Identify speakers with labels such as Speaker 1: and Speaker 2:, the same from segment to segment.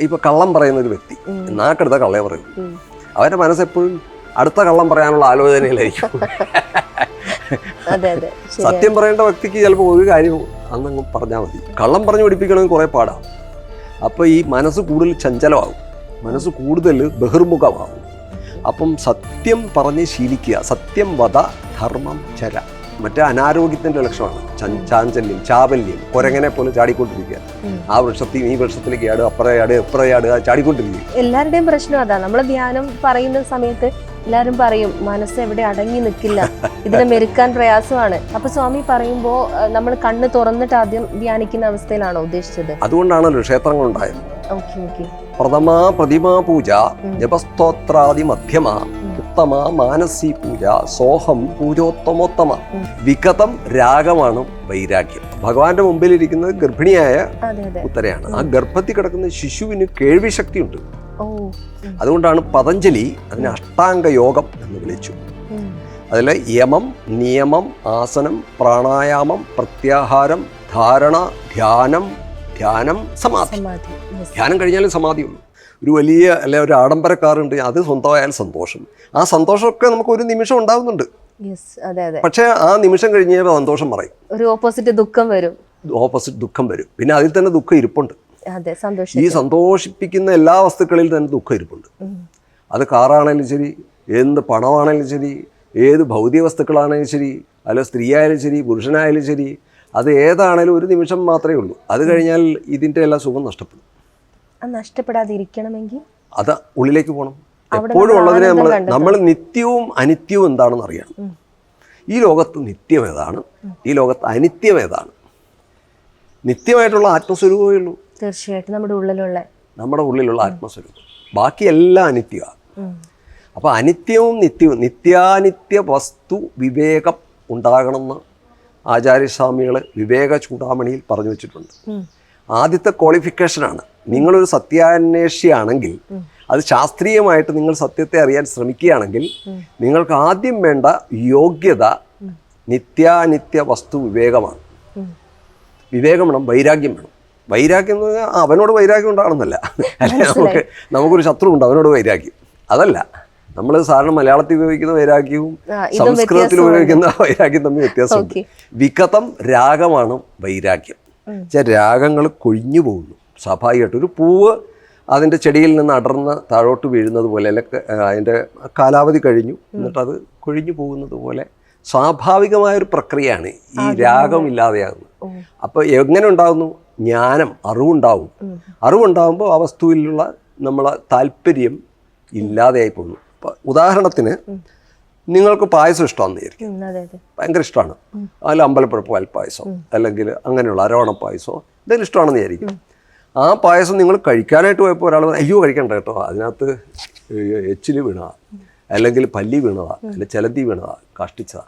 Speaker 1: ഇപ്പോൾ കള്ളം പറയുന്ന ഒരു വ്യക്തി നാക്കെടുത്ത കള്ളേ പറയും, അവൻ്റെ മനസ്സെപ്പോഴും അടുത്ത കള്ളം പറയാനുള്ള ആലോചനയിലായിരിക്കും. സത്യം പറയേണ്ട വ്യക്തിക്ക് ചിലപ്പോൾ ഒരു കാര്യം അന്നങ്ങ് പറഞ്ഞാൽ മതി. കള്ളം പറഞ്ഞു പഠിപ്പിക്കണമെങ്കിൽ കുറേ പാടാവും. അപ്പോൾ ഈ മനസ്സ് കൂടുതൽ ചഞ്ചലമാകും, മനസ്സ് കൂടുതൽ ബഹിർമുഖമാകും. അപ്പം സത്യം പറഞ്ഞ് ശീലിക്കുക. സത്യം വധ ധർമ്മം ചര. മറ്റേ അനാരോഗ്യത്തിൻ്റെ ലക്ഷണമാണ് ചാഞ്ചല്യം, ചാബല്യം. കുരങ്ങനെ പോലെ ചാടിക്കൊണ്ടിരിക്കുക. ആ വൃക്ഷത്തിൽ ഈ വൃക്ഷത്തിലേക്ക് ആടുക, അപ്പുറയാടുക, എപ്പുറയാടുക, ചാടിക്കൊണ്ടിരിക്കുക.
Speaker 2: എല്ലാവരുടെയും പ്രശ്നം അതാ. നമ്മൾ ധ്യാനം പറയുന്ന സമയത്ത് എല്ലാവരും പറയും മനസ്സ് എവിടെ അടങ്ങി നിൽക്കില്ല, ഇതിനെ മെരുക്കാൻ പ്രയാസമാണ്. അപ്പൊ സ്വാമി പറയുമ്പോ നമ്മൾ കണ്ണ് തുറന്നിട്ട് ആദ്യം ധ്യാനിക്കുന്ന അവസ്ഥയിലാണോ ഉദ്ദേശിച്ചത്?
Speaker 1: അതുകൊണ്ടാണല്ലോ ക്ഷേത്രങ്ങൾ ഉണ്ടായത്. പ്രഥമ പ്രതിമാ പൂജ, ജപസ്തോത്രാദി മധ്യമ, ഉത്തമ മാനസി പൂജ, സോഹം പൂജോത്തമോത്തമ. വികതം രാഗമാണ് വൈരാഗ്യം. ഭഗവാന്റെ മുമ്പിലിരിക്കുന്നത് ഗർഭിണിയായ ഉത്തരയാണ്. ആ ഗർഭത്തിൽ കിടക്കുന്ന ശിശുവിന് കേൾവി ശക്തിയുണ്ട്. അതുകൊണ്ടാണ് പതഞ്ജലി അതിനെ അഷ്ടാംഗ യോഗം എന്ന് വിളിച്ചു. അതിൽ യമം, നിയമം, ആസനം, പ്രാണായാമം, പ്രത്യാഹാരം, ധാരണ, ധ്യാനം, സമാധി. ധ്യാനം കഴിഞ്ഞാലും സമാധിയുള്ളൂ. ഒരു വലിയ അല്ലെ ഒരു ആഡംബര കാറുണ്ട്, അത് സ്വന്തമായാൽ സന്തോഷം. ആ സന്തോഷമൊക്കെ നമുക്ക് ഒരു നിമിഷം ഉണ്ടാകുന്നുണ്ട്. പക്ഷെ ആ നിമിഷം കഴിഞ്ഞാൽ സന്തോഷം പറയും,
Speaker 2: ഒരു ഓപ്പോസിറ്റ് ദുഃഖം
Speaker 1: വരും. പിന്നെ അതിൽ തന്നെ ദുഃഖം ഇരിപ്പുണ്ട്. ഈ സന്തോഷിപ്പിക്കുന്ന എല്ലാ വസ്തുക്കളിൽ തന്നെ ദുഃഖം ഇരിപ്പുണ്ട്. അത് കാറാണെങ്കിലും ശരി, എന്ത് പണമാണെങ്കിലും ശരി, ഏത് ഭൗതിക വസ്തുക്കളാണെങ്കിലും ശരി, അല്ല സ്ത്രീ ആയാലും ശരി, പുരുഷനായാലും ശരി, അത് ഏതാണേലും ഒരു നിമിഷം മാത്രമേ ഉള്ളൂ. അത് കഴിഞ്ഞാൽ ഇതിൻ്റെ എല്ലാ സുഖം നഷ്ടപ്പെടും.
Speaker 2: നഷ്ടപ്പെടാതിരിക്കണമെങ്കിൽ
Speaker 1: അത് ഉള്ളിലേക്ക് പോകണം. എപ്പോഴും ഉള്ളതിനെ നമ്മൾ നിത്യവും അനിത്യവും എന്താണെന്ന് അറിയണം. ഈ ലോകത്ത് നിത്യം ഏതാണ്, ഈ ലോകത്ത് അനിത്യം ഏതാണ്? നിത്യമായിട്ടുള്ള ആത്മസ്വരൂപമേ ഉള്ളൂ.
Speaker 2: തീർച്ചയായിട്ടും നമ്മുടെ
Speaker 1: ഉള്ളിലുള്ള ആത്മസ്വരൂപം. ബാക്കി എല്ലാം അനിത്യമാണ്. അപ്പോൾ അനിത്യവും നിത്യവും, നിത്യാനിത്യ വസ്തു വിവേകം ഉണ്ടാകണമെന്ന് ആചാര്യസ്വാമികൾ വിവേക ചൂടാമണിയിൽ പറഞ്ഞു വെച്ചിട്ടുണ്ട്. ആദ്യത്തെ ക്വാളിഫിക്കേഷനാണ്. നിങ്ങളൊരു സത്യാന്വേഷിയാണെങ്കിൽ, അത് ശാസ്ത്രീയമായിട്ട് നിങ്ങൾ സത്യത്തെ അറിയാൻ ശ്രമിക്കുകയാണെങ്കിൽ, നിങ്ങൾക്ക് ആദ്യം വേണ്ട യോഗ്യത നിത്യാനിത്യ വസ്തു വിവേകമാണ്. വിവേകം വേണം, വൈരാഗ്യം വേണം. വൈരാഗ്യം എന്ന് പറഞ്ഞാൽ അവനോട് വൈരാഗ്യം ഉണ്ടാകണമെന്നല്ല. അല്ലെ നമുക്കൊരു ശത്രു ഉണ്ട്, അവനോട് വൈരാഗ്യം. അതല്ല, നമ്മൾ സാധാരണ മലയാളത്തിൽ ഉപയോഗിക്കുന്ന വൈരാഗ്യവും സംസ്കൃതത്തിൽ ഉപയോഗിക്കുന്ന വൈരാഗ്യം തമ്മിൽ വ്യത്യാസമുണ്ട്. വികതം രാഗമാണ് വൈരാഗ്യം. രാഗങ്ങൾ കൊഴിഞ്ഞു പോകുന്നു സ്വാഭാവികമായിട്ട്. ഒരു പൂവ് അതിൻ്റെ ചെടിയിൽ നിന്ന് അടർന്ന് താഴോട്ട് വീഴുന്നത് പോലെ, അല്ലെങ്കിൽ അതിൻ്റെ കാലാവധി കഴിഞ്ഞു എന്നിട്ടത് കൊഴിഞ്ഞു പോകുന്നത് പോലെ സ്വാഭാവികമായൊരു പ്രക്രിയയാണ് ഈ രാഗമില്ലാതെയാകുന്നത്. അപ്പോൾ എങ്ങനെ ഉണ്ടാകുന്നു? ജ്ഞാനം, അറിവുണ്ടാവും. അറിവുണ്ടാകുമ്പോൾ ആ വസ്തുവിലുള്ള നമ്മളെ താല്പര്യം ഇല്ലാതെയായി പോകുന്നു. ഉദാഹരണത്തിന്, നിങ്ങൾക്ക് പായസം ഇഷ്ടമാണെന്ന് വിചാരിക്കും, ഭയങ്കര ഇഷ്ടമാണ്. അതിൽ അമ്പലപ്പുഴ പാൽപ്പായസം അല്ലെങ്കിൽ അങ്ങനെയുള്ള അരവണ പായസമോ എന്തെങ്കിലും ഇഷ്ടമാണെന്ന് വിചാരിക്കും. ആ പായസം നിങ്ങൾ കഴിക്കാനായിട്ട് പോയപ്പോൾ ഒരാൾ അയ്യോ കഴിക്കണ്ട കേട്ടോ, അതിനകത്ത് എച്ചില് വീണതാ, അല്ലെങ്കിൽ പല്ലി വീണതാ, അല്ലെങ്കിൽ ചിലന്തി വീണതാ, കാഷ്ടിച്ചതാ,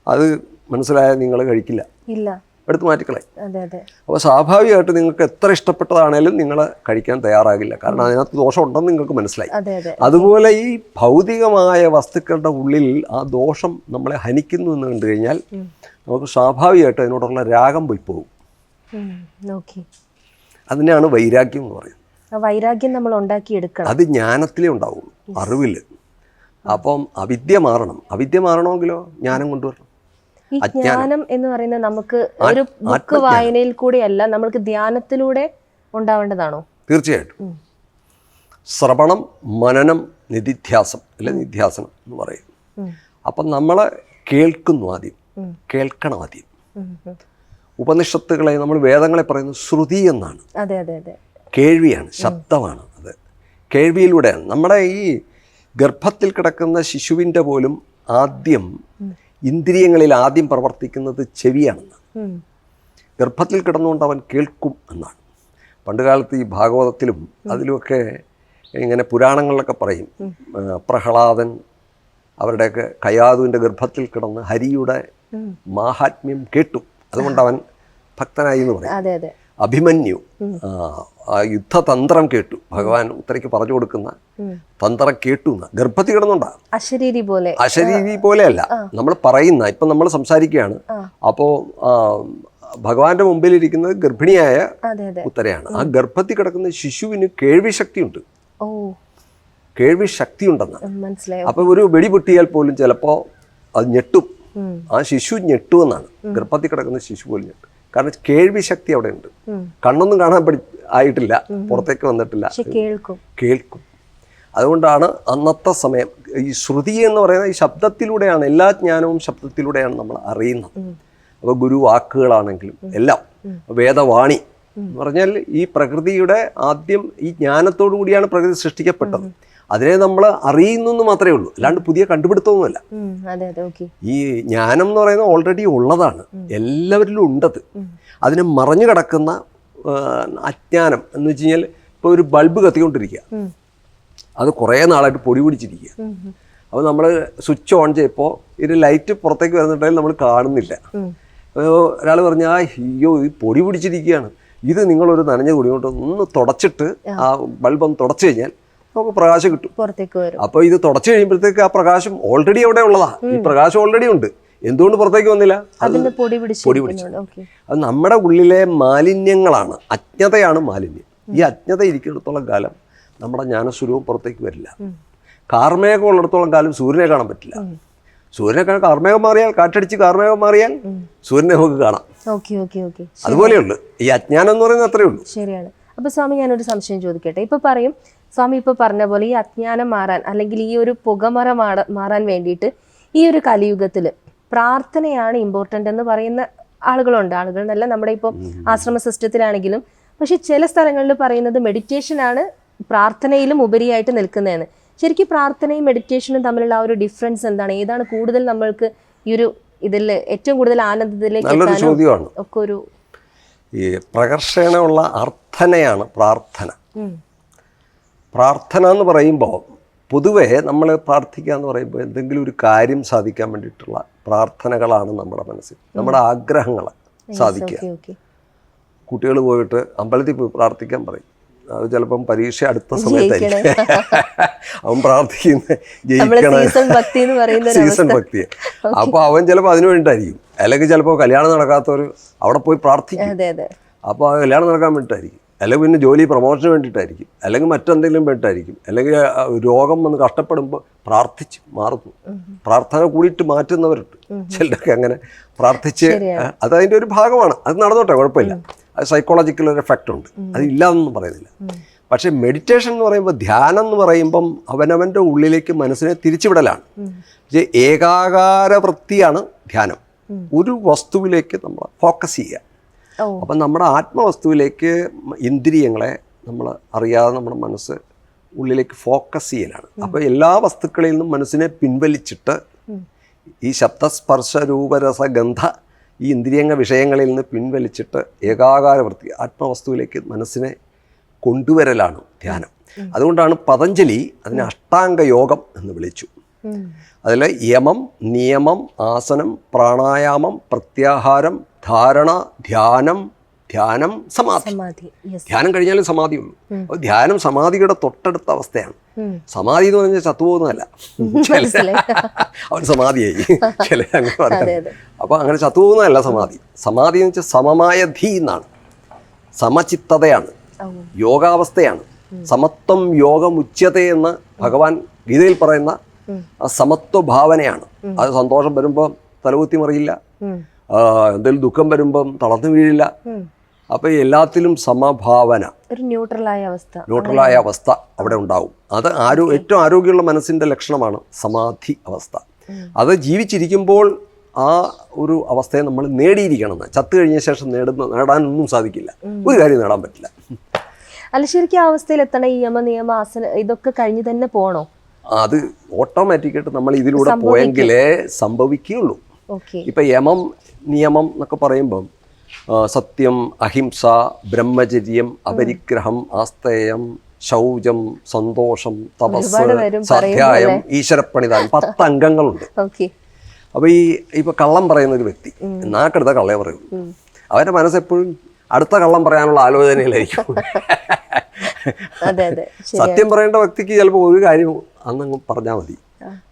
Speaker 1: അത് മനസ്സിലായാൽ നിങ്ങൾ കഴിക്കില്ല, എടുത്ത് മാറ്റിക്കളയും. അപ്പോൾ സ്വാഭാവികമായിട്ട് നിങ്ങൾക്ക് എത്ര ഇഷ്ടപ്പെട്ടതാണേലും നിങ്ങൾ കഴിക്കാൻ തയ്യാറാകില്ല. കാരണം അതിനകത്ത് ദോഷം ഉണ്ടെന്ന് നിങ്ങൾക്ക് മനസ്സിലായി. അതുപോലെ ഈ ഭൗതികമായ വസ്തുക്കളുടെ ഉള്ളിൽ ആ ദോഷം നമ്മളെ ഹനിക്കുന്നു എന്ന് കണ്ടു കഴിഞ്ഞാൽ നമുക്ക് സ്വാഭാവികമായിട്ട് അതിനോടുള്ള രാഗം പോയി പോകും. അതിനെയാണ് വൈരാഗ്യം എന്ന് പറയുന്നത്.
Speaker 2: വൈരാഗ്യം നമ്മൾ ഉണ്ടാക്കിയെടുക്കണം.
Speaker 1: അത് ജ്ഞാനത്തിലേ ഉണ്ടാവുള്ളൂ, അറിവിൽ. അപ്പം അവിദ്യ മാറണം. അവിദ്യ മാറണമെങ്കിലോ ജ്ഞാനം കൊണ്ടുവരണം.
Speaker 2: ഈ ജ്ഞാനം എന്ന് പറയുന്നത് നമുക്ക് ഒരു ബുക്ക് വായനയിൽ കൂടെയല്ല, നമുക്ക് ധ്യാനത്തിലൂടെ ഉണ്ടാവേണ്ടതാണോ?
Speaker 1: തീർച്ചയായിട്ടും. ശ്രവണം, മനനം, നിധിധ്യാസം അല്ലെ നിധ്യാസനം എന്ന് പറയും. അപ്പം നമ്മൾ കേൾക്കുന്നു, ആദ്യം കേൾക്കണം. ആദ്യം ഉപനിഷത്തുകളെ, നമ്മൾ വേദങ്ങളെ പറയുന്നത് ശ്രുതി എന്നാണ്. കേൾവിയാണ്, ശബ്ദമാണ്. അത് കേൾവിയിലൂടെയാണ്. നമ്മുടെ ഈ ഗർഭത്തിൽ കിടക്കുന്ന ശിശുവിൻ്റെ പോലും ആദ്യം ഇന്ദ്രിയങ്ങളിൽ ആദ്യം പ്രവർത്തിക്കുന്നത് ചെവിയാണെന്ന്. ഗർഭത്തിൽ കിടന്നുകൊണ്ട് അവൻ കേൾക്കും എന്നാണ്. പണ്ടുകാലത്ത് ഈ ഭാഗവതത്തിലും അതിലുമൊക്കെ ഇങ്ങനെ പുരാണങ്ങളിലൊക്കെ പറയും, പ്രഹ്ലാദൻ അവരുടെയൊക്കെ കയാതുവിൻ്റെ ഗർഭത്തിൽ കിടന്ന് ഹരിയുടെ മാഹാത്മ്യം കേട്ടു, അതുകൊണ്ട് അവൻ ഭക്തനായി എന്ന് പറയും. അഭിമന്യു യുദ്ധതന്ത്രം കേട്ടു, ഭഗവാൻ ഉത്തരയ്ക്ക് പറഞ്ഞു കൊടുക്കുന്ന തന്ത്രം കേട്ടു എന്ന്. ഗർഭത്തിൽ കിടന്നുണ്ടാകും. അശരീരി പോലെയല്ല നമ്മൾ പറയുന്ന. ഇപ്പം നമ്മൾ സംസാരിക്കുകയാണ്, അപ്പോൾ ഭഗവാന്റെ മുമ്പിലിരിക്കുന്നത് ഗർഭിണിയായ
Speaker 2: അതെ അതെ
Speaker 1: ഉത്തരയാണ്. ആ ഗർഭത്തിൽ കിടക്കുന്ന ശിശുവിന് കേൾവി ശക്തിയുണ്ട്,
Speaker 2: ഓ
Speaker 1: കേൾവി ശക്തി ഉണ്ടെന്നാണ്.
Speaker 2: മനസ്സിലായോ.
Speaker 1: അപ്പൊ ഒരു വെടി പൊട്ടിയാൽ പോലും ചിലപ്പോൾ അത് ഞെട്ടും, ആ ശിശു ഞെട്ടുമെന്നാണ്. ഗർഭത്തിൽ കിടക്കുന്ന ശിശു പോലും ഞെട്ടും, കാരണം കേൾവി ശക്തി അവിടെ ഉണ്ട്. കണ്ണൊന്നും കാണാൻ ആയിട്ടില്ല, പുറത്തേക്ക് വന്നിട്ടില്ല, കേൾക്കും. അതുകൊണ്ടാണ് അന്നത്തെ സമയം ഈ ശ്രുതി എന്ന് പറയുന്നത് ഈ ശബ്ദത്തിലൂടെയാണ്, എല്ലാ ജ്ഞാനവും ശബ്ദത്തിലൂടെയാണ് നമ്മൾ അറിയുന്നത്. അപ്പോൾ ഗുരു വാക്കുകളാണെങ്കിലും എല്ലാം, വേദവാണി എന്ന് പറഞ്ഞാൽ ഈ പ്രകൃതിയുടെ ആദ്യം ഈ ജ്ഞാനത്തോടു കൂടിയാണ് പ്രകൃതി സൃഷ്ടിക്കപ്പെട്ടത്. അതിനെ നമ്മൾ അറിയുന്നു എന്ന് മാത്രമേ ഉള്ളൂ, അല്ലാണ്ട് പുതിയ കണ്ടുപിടുത്തമൊന്നുമല്ല. ഈ ജ്ഞാനം എന്ന് പറയുന്നത് ഓൾറെഡി ഉള്ളതാണ്, എല്ലാവരിലും ഉണ്ടത്. അതിനെ മറഞ്ഞു കിടക്കുന്ന അജ്ഞാനം എന്ന് വെച്ച് കഴിഞ്ഞാൽ, ഇപ്പോൾ ഒരു ബൾബ് കത്തിക്കൊണ്ടിരിക്കുക, അത് കുറേ നാളായിട്ട് പൊടി പിടിച്ചിരിക്കുക. അപ്പോൾ നമ്മൾ സ്വിച്ച് ഓൺ ചെയ്യപ്പോൾ ഇത് ലൈറ്റ് പുറത്തേക്ക് വരുന്നുണ്ടെങ്കിൽ നമ്മൾ കാണുന്നില്ല. ഒരാൾ പറഞ്ഞാൽ അയ്യോ ഈ പൊടി പിടിച്ചിരിക്കുകയാണ്, ഇത് നിങ്ങളൊരു നനഞ്ഞ പൊടി കൊണ്ട് ഒന്ന് തുടച്ചിട്ട് ആ ബൾബ് ഒന്ന് തുടച്ചു കഴിഞ്ഞാൽ നമുക്ക് പ്രകാശം കിട്ടും, പുറത്തേക്ക് വരും. അപ്പോൾ ഇത് തുടച്ചു കഴിയുമ്പോഴത്തേക്ക് ആ പ്രകാശം ഓൾറെഡി അവിടെ ഉള്ളതാ, ഈ പ്രകാശം ഓൾറെഡി ഉണ്ട്, എന്തുകൊണ്ട് പുറത്തേക്ക് വന്നില്ല? അത് പൊടി പിടിച്ചു. അത് നമ്മുടെ ഉള്ളിലെ മാലിന്യങ്ങളാണ്, അജ്ഞതയാണ് മാലിന്യം. ഈ അജ്ഞത ഇരിക്കുന്നിടത്തോളം കാലം നമ്മുടെ ജ്ഞാനസ്വരൂപം പുറത്തേക്ക് വരില്ല. കാർമേഘം ഉള്ളിടത്തോളം കാലം സൂര്യനെ കാണാൻ പറ്റില്ല. സൂര്യനെ കാണാൻ കാർമേഘം മാറിയാൽ, കാറ്റടിച്ച് കാർമേഘം മാറിയാൽ സൂര്യനെ നമുക്ക് കാണാം. അതുപോലെയുള്ളു ഈ അജ്ഞാനം എന്ന് പറയുന്നത്, അത്രയേ ഉള്ളൂ.
Speaker 2: ശരിയാണ്. അപ്പൊ സ്വാമി, ഞാനൊരു സംശയം ചോദിക്കട്ടെ. ഇപ്പൊ പറയും സ്വാമി ഇപ്പൊ പറഞ്ഞ പോലെ ഈ അജ്ഞാനം മാറാൻ, അല്ലെങ്കിൽ ഈ ഒരു പുകമറ മാറാൻ വേണ്ടിയിട്ട് ഈ ഒരു കലിയുഗത്തില് പ്രാർത്ഥനയാണ് ഇമ്പോർട്ടൻ്റ് എന്ന് പറയുന്ന ആളുകളുണ്ട്. ആളുകളെന്നല്ല, നമ്മുടെ ഇപ്പോൾ ആശ്രമ സിസ്റ്റത്തിലാണെങ്കിലും. പക്ഷെ ചില സ്ഥലങ്ങളിൽ പറയുന്നത് മെഡിറ്റേഷനാണ് പ്രാർത്ഥനയിലും ഉപരിയായിട്ട് നിൽക്കുന്നതെന്ന്. ശരിക്കും പ്രാർത്ഥനയും മെഡിറ്റേഷനും തമ്മിലുള്ള ആ ഒരു ഡിഫറൻസ് എന്താണ്? ഏതാണ് കൂടുതൽ നമ്മൾക്ക് ഈ ഒരു ഇതിൽ ഏറ്റവും കൂടുതൽ ആനന്ദത്തിലേക്ക് ഒക്കെ ഒരു
Speaker 1: ഈ പ്രകർഷണമുള്ള അർത്ഥനയാണ് പ്രാർത്ഥന. പ്രാർത്ഥന എന്ന് പറയുമ്പോൾ പൊതുവേ നമ്മൾ പ്രാർത്ഥിക്കുക എന്ന് പറയുമ്പോൾ എന്തെങ്കിലും ഒരു കാര്യം സാധിക്കാൻ വേണ്ടിയിട്ടുള്ള പ്രാർത്ഥനകളാണ് നമ്മുടെ മനസ്സിൽ, നമ്മുടെ ആഗ്രഹങ്ങൾ സാധിക്കുക. കുട്ടികൾ പോയിട്ട് അമ്പലത്തിൽ പോയി പ്രാർത്ഥിക്കാൻ പറയും, അത് ചിലപ്പം പരീക്ഷ അടുത്ത സമയത്തായിരിക്കും അവൻ പ്രാർത്ഥിക്കുന്നത്, ജയിക്കണം, സീസൺ ഭക്തി. അപ്പോൾ അവൻ ചിലപ്പോൾ അതിനു വേണ്ടിയിട്ടായിരിക്കും, അല്ലെങ്കിൽ ചിലപ്പോൾ കല്യാണം നടക്കാത്തവർ അവിടെ പോയി പ്രാർത്ഥിക്കും. അപ്പോൾ ആ കല്യാണം നടക്കാൻ വേണ്ടിയിട്ടായിരിക്കും, അല്ലെങ്കിൽ പിന്നെ ജോലി പ്രൊമോഷന് വേണ്ടിയിട്ടായിരിക്കും, അല്ലെങ്കിൽ മറ്റെന്തെങ്കിലും വേണ്ടിയിട്ടായിരിക്കും, അല്ലെങ്കിൽ രോഗം വന്ന് കഷ്ടപ്പെടുമ്പോൾ പ്രാർത്ഥിച്ച് മാറുന്നു. പ്രാർത്ഥന കൂടിയിട്ട് മാറ്റുന്നവരുണ്ട് ചിലരൊക്കെ, അങ്ങനെ പ്രാർത്ഥിച്ച്. അത് അതിൻ്റെ ഒരു ഭാഗമാണ്, അത് നടന്നോട്ടെ, കുഴപ്പമില്ല. അത് സൈക്കോളജിക്കൽ ഒരു എഫക്റ്റ് ഉണ്ട്, അതില്ലാന്നൊന്നും പറയുന്നില്ല. പക്ഷേ മെഡിറ്റേഷൻ എന്ന് പറയുമ്പോൾ, ധ്യാനം എന്ന് പറയുമ്പം അവനവൻ്റെ ഉള്ളിലേക്ക് മനസ്സിനെ തിരിച്ചുവിടലാണ്. ഏകാകാര വൃത്തിയാണ് ധ്യാനം. ഒരു വസ്തുവിലേക്ക് നമ്മൾ ഫോക്കസ് ചെയ്യുക. അപ്പം നമ്മുടെ ആത്മവസ്തുവിലേക്ക് ഇന്ദ്രിയങ്ങളെ നമ്മൾ അറിയാതെ നമ്മുടെ മനസ്സ് ഉള്ളിലേക്ക് ഫോക്കസ് ചെയ്യലാണ്. അപ്പോൾ എല്ലാ വസ്തുക്കളിൽ നിന്നും മനസ്സിനെ പിൻവലിച്ചിട്ട് ഈ ശബ്ദസ്പർശ രൂപരസ ഗന്ധ ഈ ഇന്ദ്രിയങ്ങ വിഷയങ്ങളിൽ നിന്ന് പിൻവലിച്ചിട്ട് ഏകാകാര വൃത്തി ആത്മവസ്തുവിലേക്ക് മനസ്സിനെ കൊണ്ടുവരലാണ് ധ്യാനം. അതുകൊണ്ടാണ് പതഞ്ജലി അതിനെ അഷ്ടാംഗ യോഗം എന്ന് വിളിച്ചു. അതിൽ യമം, നിയമം, ആസനം, പ്രാണായാമം, പ്രത്യാഹാരം, ധാരണ, ധ്യാനം, സമാധി. ധ്യാനം കഴിഞ്ഞാലും സമാധിയുള്ളൂ. അപ്പോൾ ധ്യാനം സമാധിയുടെ തൊട്ടടുത്ത അവസ്ഥയാണ്. സമാധി എന്ന് പറഞ്ഞാൽ ചത്തുപോകുന്നതല്ല, അവൻ സമാധിയായി ചില അങ്ങനെ പറയാം. അപ്പോൾ അങ്ങനെ ചത്തുപോകുന്നതല്ല സമാധി. സമാധി എന്ന് വെച്ചാൽ സമമായ ധീ എന്നാണ്, സമചിത്തതയാണ്, യോഗാവസ്ഥയാണ്. സമത്വം യോഗമുച്യതയെന്ന് ഭഗവാൻ ഗീതയിൽ പറയുന്ന ആ സമത്വ ഭാവനയാണ്. അത് സന്തോഷം വരുമ്പോൾ തലകുത്തി മറിയില്ല, എന്തെങ്കിലും ദുഃഖം വരുമ്പം തളർന്നു വീഴില്ല. അപ്പോൾ എല്ലാത്തിലും സമഭാവന,
Speaker 2: ഒരു ന്യൂട്രലായ
Speaker 1: അവസ്ഥ അവിടെ ഉണ്ടാവും. അത് ഏറ്റവും ആരോഗ്യമുള്ള മനസ്സിൻ്റെ ലക്ഷണമാണ് സമാധി അവസ്ഥ. അത് ജീവിച്ചിരിക്കുമ്പോൾ ആ ഒരു അവസ്ഥയെ നമ്മൾ നേടിയിരിക്കണം. ചത്തു കഴിഞ്ഞ ശേഷം നേടാനൊന്നും സാധിക്കില്ല, ഒരു കാര്യം നേടാൻ പറ്റില്ല.
Speaker 2: അല്ല, ശരിക്കും ആ അവസ്ഥയിൽ എത്തണം. ഈ യമ, നിയമ, ആസന ഇതൊക്കെ കഴിഞ്ഞ് തന്നെ പോകണോ?
Speaker 1: അത് ഓട്ടോമാറ്റിക്കായിട്ട് നമ്മൾ ഇതിലൂടെ പോയെങ്കിലേ സംഭവിക്കുകയുള്ളൂ. ഇപ്പം യമം, നിയമം എന്നൊക്കെ പറയുമ്പം സത്യം, അഹിംസ, ബ്രഹ്മചര്യം, അപരിഗ്രഹം, ആസ്തേയം, ശൗചം, സന്തോഷം, തപസ്, സ്വാധ്യായം, ഈശ്വരപ്രണിധാനം, 10 അംഗങ്ങളുണ്ട്. അപ്പോൾ ഇപ്പോൾ കള്ളം പറയുന്ന ഒരു വ്യക്തി നാക്കെടുത്ത കള്ളേ പറയുള്ളൂ. അവൻ്റെ മനസ്സെപ്പോഴും അടുത്ത കള്ളം പറയാനുള്ള ആലോചനയിലായിരിക്കും. സത്യം പറയേണ്ട വ്യക്തിക്ക് ചിലപ്പോൾ ഒരു കാര്യം അന്നങ്ങ് പറഞ്ഞാൽ മതി.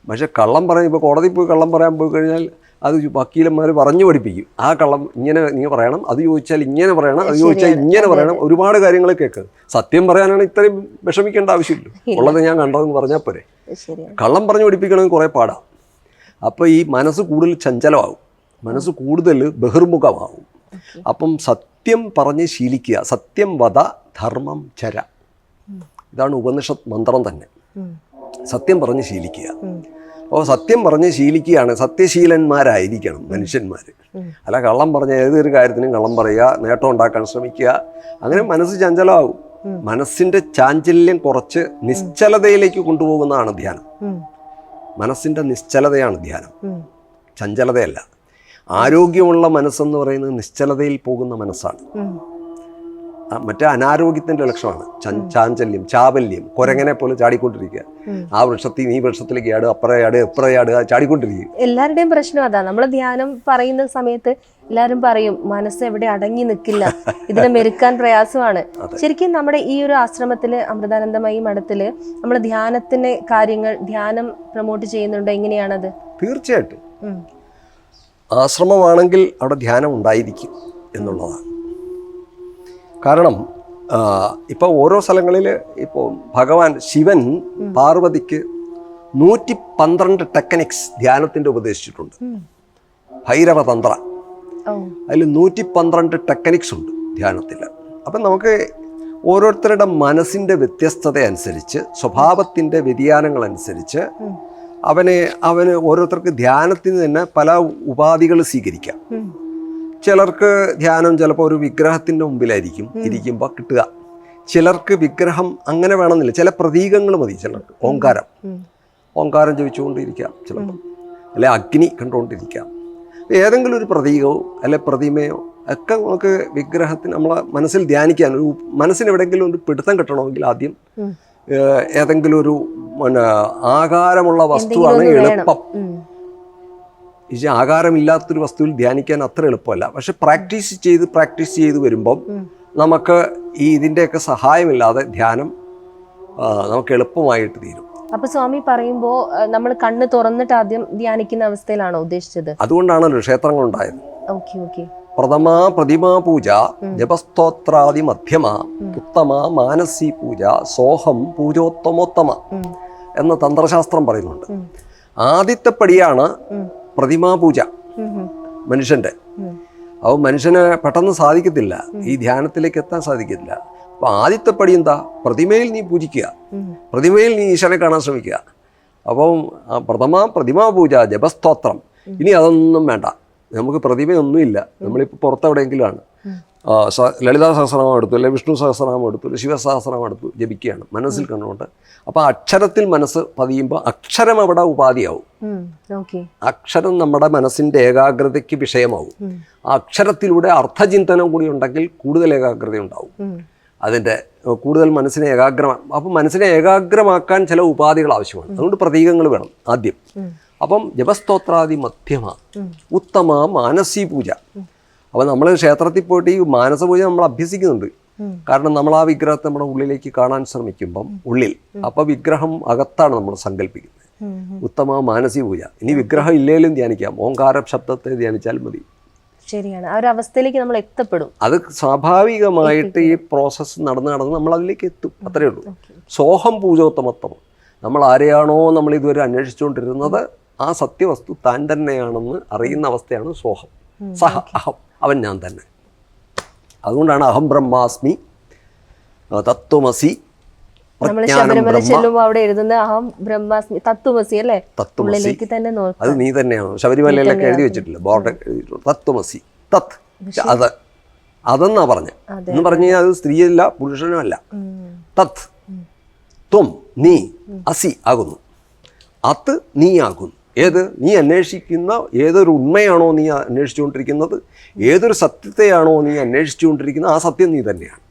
Speaker 1: പക്ഷെ കള്ളം പറയും, ഇപ്പോൾ കോടതിയിൽ പോയി കള്ളം പറയാൻ പോയി കഴിഞ്ഞാൽ അത് വക്കീലന്മാർ പറഞ്ഞു പഠിപ്പിക്കും. ആ കള്ളം ഇങ്ങനെ നീ പറയണം, അത് ചോദിച്ചാൽ ഇങ്ങനെ പറയണം, അത് ചോദിച്ചാൽ ഇങ്ങനെ പറയണം, ഒരുപാട് കാര്യങ്ങൾ കേൾക്കുക. സത്യം പറയാനാണ് ഇത്രയും വിഷമിക്കേണ്ട ആവശ്യമില്ല, ഉള്ളത് ഞാൻ കണ്ടതെന്ന് പറഞ്ഞാൽ പോരെ. കള്ളം പറഞ്ഞു പഠിപ്പിക്കണമെങ്കിൽ കുറേ പാടാം. അപ്പോൾ ഈ മനസ്സ് കൂടുതൽ ചഞ്ചലമാകും, മനസ്സ് കൂടുതൽ ബഹിർമുഖമാകും. അപ്പം സത്യം പറഞ്ഞ് ശീലിക്കുക. സത്യം വദ ധർമ്മം ചര, ഇതാണ് ഉപനിഷത്ത് മന്ത്രം തന്നെ. സത്യം പറഞ്ഞ് ശീലിക്കുക. അപ്പോൾ സത്യം പറഞ്ഞ് ശീലിക്കുകയാണ്. സത്യശീലന്മാരായിരിക്കണം മനുഷ്യന്മാർ. അല്ല കള്ളം പറഞ്ഞ ഏതൊരു കാര്യത്തിനും കള്ളം പറയുക, നേട്ടം ഉണ്ടാക്കാൻ ശ്രമിക്കുക, അങ്ങനെ മനസ്സ് ചഞ്ചലമാകും. മനസ്സിൻ്റെ ചാഞ്ചല്യം കുറച്ച് നിശ്ചലതയിലേക്ക് കൊണ്ടുപോകുന്നതാണ് ധ്യാനം. മനസ്സിൻ്റെ നിശ്ചലതയാണ് ധ്യാനം, ചഞ്ചലതയല്ല. ആരോഗ്യമുള്ള മനസ്സെന്ന് പറയുന്നത് നിശ്ചലതയിൽ പോകുന്ന മനസ്സാണ്. മറ്റേ അനാരോഗ്യത്തിൻ്റെ ലക്ഷണമാണ് ചാഞ്ചല്യം, ചാബല്യം. കുരങ്ങനെ പോലെ ചാടിക്കൊണ്ടിരിക്കുക. ആ വൃക്ഷത്തിൽ ഈ വൃക്ഷത്തിലേക്ക് ആടുക, അപ്പുറയാട് എപ്പുറയാടുക, ചാടിക്കൊണ്ടിരിക്കുക.
Speaker 2: എല്ലാവരുടെയും പ്രശ്നം അതാ. നമ്മൾ ധ്യാനം പറയുന്ന സമയത്ത് എല്ലാവരും പറയും മനസ്സ് എവിടെ അടങ്ങി നിൽക്കില്ല, ഇതിനെ മെരുക്കാൻ പ്രയാസമാണ്. ശരിക്കും നമ്മുടെ ഈ ഒരു ആശ്രമത്തില്, അമൃതാനന്ദമയി മഠത്തില് നമ്മൾ ധ്യാനത്തിന്റെ കാര്യങ്ങൾ, ധ്യാനം പ്രൊമോട്ട് ചെയ്യുന്നുണ്ടോ? എങ്ങനെയാണത്?
Speaker 1: തീർച്ചയായിട്ടും ആശ്രമമാണെങ്കിൽ അവിടെ ധ്യാനം ഉണ്ടായിരിക്കും എന്നുള്ളതാണ്. കാരണം ഇപ്പോൾ ഓരോ സ്ഥലങ്ങളിൽ ഇപ്പോൾ ഭഗവാൻ ശിവൻ പാർവതിക്ക് 112 ടെക്നിക്സ് ധ്യാനത്തിൻ്റെ ഉപദേശിച്ചിട്ടുണ്ട്. ഭൈരവതന്ത്ര, അതിൽ 112 ടെക്നിക്സ് ഉണ്ട് ധ്യാനത്തിൽ. അപ്പം നമുക്ക് ഓരോരുത്തരുടെ മനസ്സിൻ്റെ വ്യത്യസ്തത അനുസരിച്ച്, സ്വഭാവത്തിൻ്റെ വ്യതിയാനങ്ങളനുസരിച്ച് അവന് ഓരോരുത്തർക്ക് ധ്യാനത്തിന് തന്നെ പല ഉപാധികൾ സ്വീകരിക്കാം. ചിലർക്ക് ധ്യാനം ചിലപ്പോൾ ഒരു വിഗ്രഹത്തിൻ്റെ മുമ്പിലായിരിക്കും ഇരിക്കുമ്പോൾ കിട്ടുക. ചിലർക്ക് വിഗ്രഹം അങ്ങനെ വേണമെന്നില്ല, ചില പ്രതീകങ്ങൾ മതി. ചിലർക്ക് ഓങ്കാരം ജപിച്ചുകൊണ്ടിരിക്കാം, ചിലപ്പോൾ അല്ലെ അഗ്നി കണ്ടുകൊണ്ടിരിക്കാം. ഏതെങ്കിലും ഒരു പ്രതീകമോ അല്ലെ പ്രതിമയോ ഒക്കെ നമുക്ക് വിഗ്രഹത്തിന് നമ്മളെ മനസ്സിൽ ധ്യാനിക്കാൻ, ഒരു മനസ്സിന് എവിടെയെങ്കിലും ഒരു പിടുത്തം കിട്ടണമെങ്കിൽ ആദ്യം ഏതെങ്കിലും ഒരു ആകാരമുള്ള വസ്തുവാണ് എളുപ്പം. ഈ ആകാരമില്ലാത്തൊരു വസ്തുവിൽ ധ്യാനിക്കാൻ അത്ര എളുപ്പമല്ല. പക്ഷെ പ്രാക്ടീസ് ചെയ്ത് വരുമ്പം നമുക്ക് ഈ ഇതിൻ്റെയൊക്കെ സഹായമില്ലാതെ ധ്യാനം നമുക്ക് എളുപ്പമായിട്ട് തീരും.
Speaker 2: അപ്പൊ സ്വാമി പറയുമ്പോൾ നമ്മൾ കണ്ണ് തുറന്നിട്ട് ആദ്യം ധ്യാനിക്കുന്ന അവസ്ഥയിലാണോ ഉദ്ദേശിച്ചത്?
Speaker 1: അതുകൊണ്ടാണല്ലോ ക്ഷേത്രങ്ങൾ ഉണ്ടായത്. പ്രഥമ പ്രതിമാ പൂജ, ജപസ്തോത്രാദി മധ്യമ, ഉത്തമ മാനസി പൂജ, സോഹം പൂജോത്തമോത്തമ എന്ന തന്ത്രശാസ്ത്രം പറയുന്നുണ്ട്. ആദ്യത്തെ പടിയാണ് പ്രതിമാ പൂജ മനുഷ്യൻ്റെ. അപ്പോൾ മനുഷ്യന് പെട്ടെന്ന് സാധിക്കത്തില്ല, ഈ ധ്യാനത്തിലേക്ക് എത്താൻ സാധിക്കത്തില്ല. അപ്പോൾ ആദ്യത്തെ പടി എന്താ? പ്രതിമയിൽ നീ പൂജിക്കുക, പ്രതിമയിൽ നീ ഈശ്വരനെ കാണാൻ ശ്രമിക്കുക. അപ്പം പ്രതിമാ പൂജ, ജപസ്തോത്രം. ഇനി അതൊന്നും വേണ്ട, നമുക്ക് പ്രതിമയൊന്നുമില്ല, നമ്മളിപ്പോൾ പുറത്തെവിടെയെങ്കിലും ആണ്, ലളിതാ സഹസ്രനാമം എടുത്തു, അല്ലെങ്കിൽ വിഷ്ണു സഹസ്രനാമം എടുത്തു, അല്ലെങ്കിൽ ശിവസഹസ്രനാമം എടുത്തു, ജപിക്കുകയാണ് മനസ്സിൽ കണ്ടുകൊണ്ട്. അപ്പോൾ അക്ഷരത്തിൽ മനസ്സ് പതിയുമ്പോൾ അക്ഷരം അവിടെ ഉപാധിയാവും. അക്ഷരം നമ്മുടെ മനസ്സിൻ്റെ ഏകാഗ്രതയ്ക്ക് വിഷയമാവും. ആ അക്ഷരത്തിലൂടെ അർത്ഥചിന്തനം കൂടി ഉണ്ടെങ്കിൽ കൂടുതൽ ഏകാഗ്രത ഉണ്ടാവും. അതിൻ്റെ കൂടുതൽ മനസ്സിനെ അപ്പം മനസ്സിനെ ഏകാഗ്രമാക്കാൻ ചില ഉപാധികൾ ആവശ്യമാണ്. അതുകൊണ്ട് പ്രതീകങ്ങൾ വേണം ആദ്യം. അപ്പം ജപസ്തോത്രാദി മധ്യമ, ഉത്തമ മാനസീ പൂജ. അപ്പം നമ്മൾ ക്ഷേത്രത്തിൽ പോയിട്ട് ഈ മാനസപൂജ നമ്മൾ അഭ്യസിക്കുന്നുണ്ട്. കാരണം നമ്മൾ ആ വിഗ്രഹത്തെ നമ്മുടെ ഉള്ളിലേക്ക് കാണാൻ ശ്രമിക്കുമ്പം ഉള്ളിൽ, അപ്പം വിഗ്രഹം അകത്താണ് നമ്മൾ സങ്കല്പിക്കുന്നത്. ഉത്തമ മാനസീ പൂജ. ഇനി വിഗ്രഹം ഇല്ലേലും ധ്യാനിക്കാം, ഓങ്കാര ശബ്ദത്തെ ധ്യാനിച്ചാൽ മതി.
Speaker 2: ശരിയാണ്, ആ ഒരു അവസ്ഥയിലേക്ക് നമ്മൾ എത്തപ്പെടും.
Speaker 1: അത് സ്വാഭാവികമായിട്ട് ഈ പ്രോസസ്സ് നടന്ന് നമ്മൾ അതിലേക്ക് എത്തും, അത്രയേ ഉള്ളൂ. സോഹം പൂജോത്തമത്വം. നമ്മൾ ആരെയാണോ നമ്മൾ ഇതുവരെ അന്വേഷിച്ചുകൊണ്ടിരുന്നത്, ആ സത്യവസ്തു താൻ തന്നെയാണെന്ന് അറിയുന്ന അവസ്ഥയാണ് സോഹം. സഹ അഹം, അവൻ ഞാൻ തന്നെ. അതുകൊണ്ടാണ് അഹം ബ്രഹ്മാസ്മി തത്വമസി.
Speaker 2: അവിടെ എഴുതുന്ന അഹം ബ്രഹ്മാസ്മി തത്വമസി അല്ലേ? ഉള്ളിലേക്ക് തന്നെ നോക്കാം.
Speaker 1: അത് നീ തന്നെയാണ്. ശബരിമലയിലൊക്കെ എഴുതി വെച്ചിട്ടില്ല, ബോർഡ് എഴുതിയിട്ടുണ്ട് തത്വമസി. തത് അതെന്നാ പറഞ്ഞത്. എന്ന് പറഞ്ഞു കഴിഞ്ഞാൽ അത് സ്ത്രീയല്ല പുരുഷനുമല്ല. തത് ത്വം നീ, അസി ആകുന്നു, അത് നീ ആകുന്നു. ഏത് നീ അന്വേഷിക്കുന്ന ഏതൊരു ഉണ്മയാണോ നീ അന്വേഷിച്ചുകൊണ്ടിരിക്കുന്നത്, ഏതൊരു സത്യത്തെയാണോ നീ അന്വേഷിച്ചുകൊണ്ടിരിക്കുന്നത്, ആ സത്യം നീ തന്നെയാണ്.